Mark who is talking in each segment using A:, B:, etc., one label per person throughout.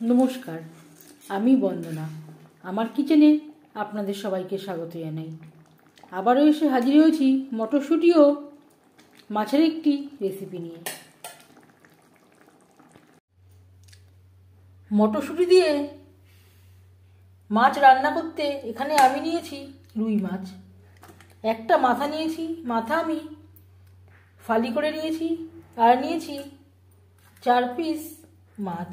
A: নমস্কার, আমি বন্দনা। আমার কিচেনে আপনাদের সবাইকে স্বাগত জানাই। আবারও এসে হাজির হয়েছি মটরশুঁটি ও মাছের একটি রেসিপি নিয়ে। মটরশুঁটি দিয়ে মাছ রান্না করতে এখানে আমি নিয়েছি রুই মাছ। একটা মাথা নিয়েছি, মাথা আমি ফালি করে নিয়েছি। আর নিয়েছি 4 পিস মাছ।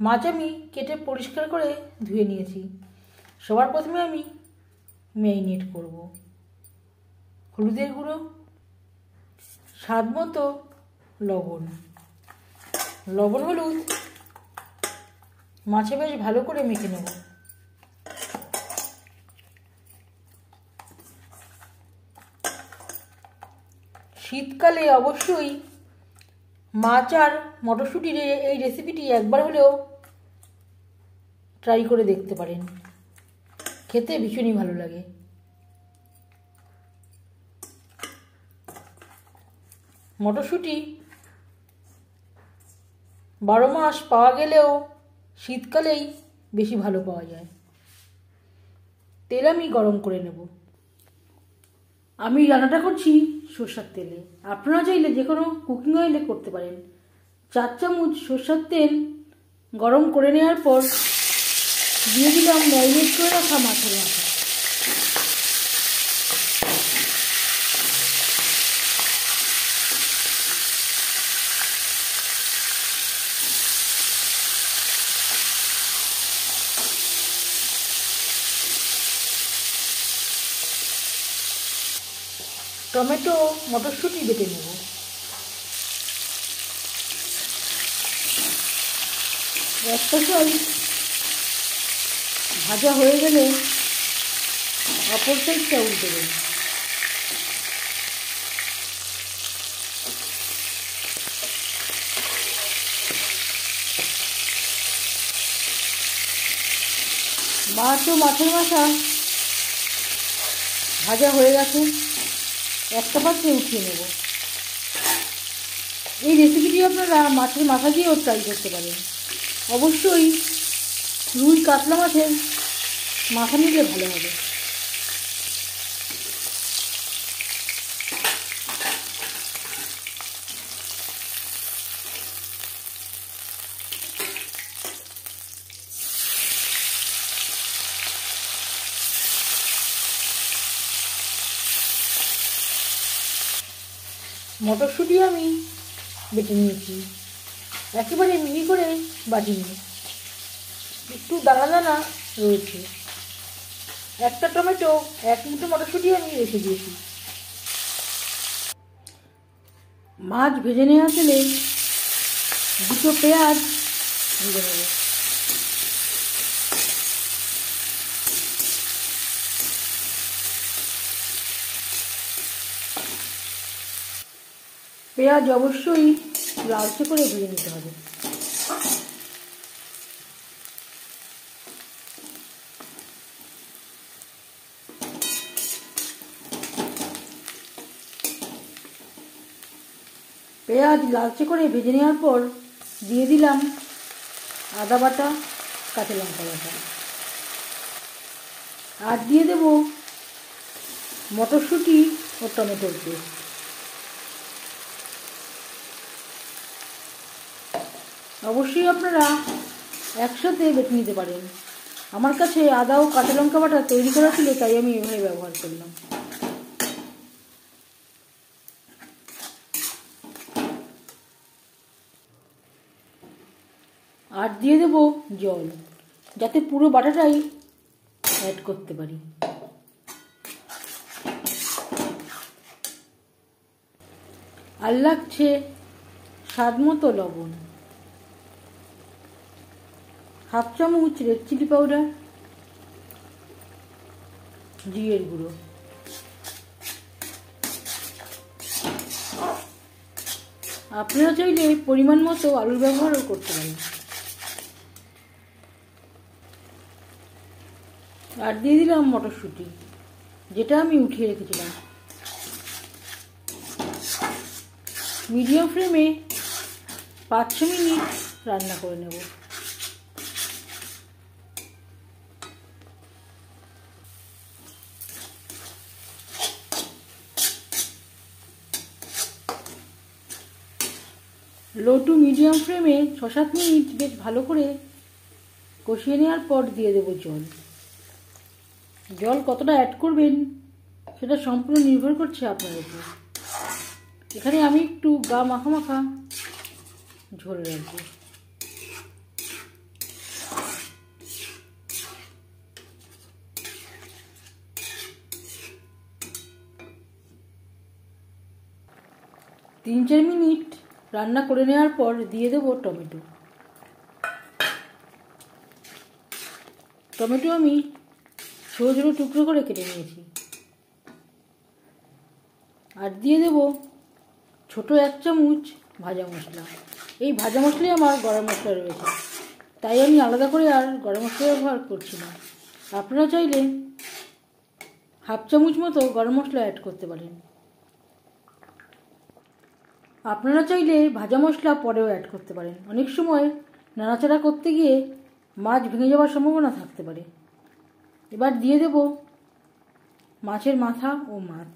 A: মাছ আমি কেটে পরিষ্কার করে ধুয়ে নিয়েছি। সবার প্রথমে আমি ম্যারিনেট করব। হলুদের গুঁড়ো, স্বাদ মতো লবণ, হলুদ মাছে বেশ ভালো করে মেখে নেব। শীতকালে অবশ্যই মাছ আর মটরশুঁটির এই রেসিপিটি একবার হলেও ট্রাই করে দেখতে পারেন, খেতে ভীষণই ভালো লাগে। মটরশুঁটি 12 মাস পাওয়া গেলেও শীতকালেই বেশি ভালো পাওয়া যায়। তেল আমি গরম করে নেব। আমি রান্নাটা করছি সরষের তেলে, আপনারা চাইলে যে কোনো কুকিং অয়েলে করতে পারেন। 4 চামচ সরষের তেল গরম করে নেওয়ার পর দিয়ে দিলাম ম্যারিনেট করে রাখা মাছের মাথা। টমেটো, মটরশুঁটি বেটে নেব। একটা সাইড ভাজা হয়ে গেলে অপর সাইডটা উল্টে দেব। মাছ ও মাছের মাথা ভাজা হয়ে গেছে, একটা পাত্রে উঠিয়ে নেব। এই রেসিপিটি আপনারা মাছের মাথা দিয়েও ট্রাই করতে পারেন। অবশ্যই রুই কাতলা মাছের মাথা নিলে ভালো হবে। মটরশুঁটি আমি বেটে নিয়েছি, একেবারে মিহি করে বাটিনি, একটু দানা দানা রয়েছে। একটা টমেটো, 1 মুঠো মটরশুঁটি আমি রেখে দিয়েছি। মাছ ভেজে নেওয়া তেলে 2টো পেঁয়াজ ভেজে নেব। পেঁয়াজ অবশ্যই লালচে করে ভেজে নিতে হবে। পেঁয়াজ লালচে করে ভেজে নেওয়ার পর দিয়ে দিলাম আদা বাটা, কাঁচা লঙ্কা বাটা, আর দিয়ে দেব মটরশুঁটি ও টমেটোর পেস্ট। অবশ্যই আপনারা একসাথে বেটে নিতে পারেন। আমার কাছে আদা ও কাঁচা লঙ্কা বাটা তৈরি করা ছিল, তাই আমি এভাবে ব্যবহার করলাম। আর দিয়ে দেব জল, যাতে পুরো বাটাটাই অ্যাড করতে পারি। আর লাগছে স্বাদ মতো লবণ, 1/2 চামচ রেড চিলি পাউডার, জিরের গুঁড়ো। আপনারা চাইলে পরিমাণ মতো আলুর ব্যবহারও করতে পারেন। আর দিয়ে দিলাম মটরশুঁটি, যেটা আমি উঠিয়ে রেখেছিলাম। মিডিয়াম ফ্লেমে 5-6 মিনিট রান্না করে নেব। লো টু মিডিয়াম ফ্লেমে 6-7 মিনিট বেশ ভালো করে কষিয়ে নেওয়ার পর দিয়ে দেবো জল। জল কতটা অ্যাড করবেন সেটা সম্পূর্ণ নির্ভর করছে আপনার উপর। এখানে আমি একটু গা মাখা মাখা ঝোল রাখবো। তিন 4 মিনিট রান্না করে নেওয়ার পর দিয়ে দেবো টমেটো। টমেটো আমি ছোটো ছোটো টুকরো করে কেটে নিয়েছি। আর দিয়ে দেবো ছোটো 1 চামচ ভাজা মশলা। এই ভাজা মশলাই আমার গরম মশলা রয়েছে, তাই আমি আলাদা করে আর গরম মশলা ব্যবহার করছি না। আপনারা চাইলে 1/2 চামচ মতো গরম মশলা অ্যাড করতে পারেন। আপনারা চাইলে ভাজা মশলা পরেও অ্যাড করতে পারেন। অনেক সময় নাড়াচাড়া করতে গিয়ে মাছ ভেঙে যাওয়ার সম্ভাবনা থাকতে পারে। এবার দিয়ে দেব মাছের মাথা ও মাছ।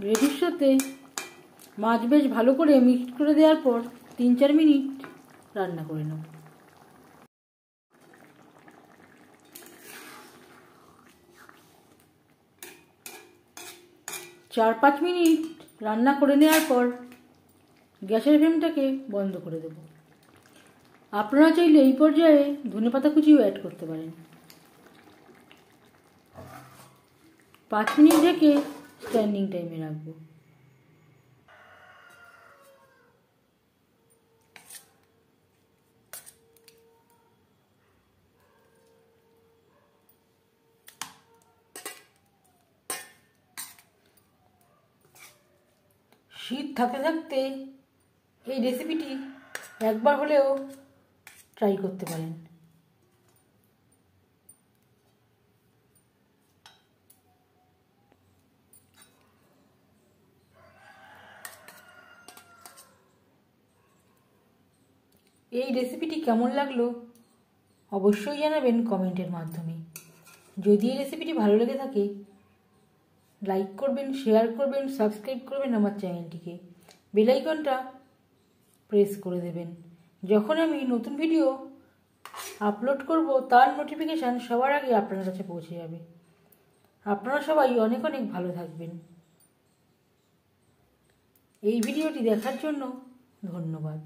A: গ্রেভির সাথে মাছ বেশ ভালো করে মিক্স করে দেওয়ার পর 3-4 মিনিট রান্না করে নেব। 4-5 মিনিট রান্না করে নেওয়ার পর গ্যাসের ফ্লেমটাকে বন্ধ করে দেব। আপনারা চাইলে এই পর্যায়ে ধনেপাতা কুচিও অ্যাড করতে পারেন। 5 মিনিট ঢেকে স্ট্যান্ডিং টাইমে রাখবো। শীত থাকতে থাকতে এই রেসিপিটি একবার হলেও ট্রাই করতে পারেন। এই রেসিপিটি কেমন লাগলো অবশ্যই জানাবেন কমেন্টের মাধ্যমে। যদি এই রেসিপিটি ভালো লেগে থাকে লাইক করবেন, শেয়ার করবেন, সাবস্ক্রাইব করবেন আমার চ্যানেলটিকে। বেল আইকনটা প্রেস করে দেবেন। যখন আমি নতুন ভিডিও আপলোড করব তার নোটিফিকেশান সবার আগে আপনার কাছে পৌঁছে যাবে। আপনারা সবাই অনেক অনেক ভালো থাকবেন। এই ভিডিওটি দেখার জন্য ধন্যবাদ।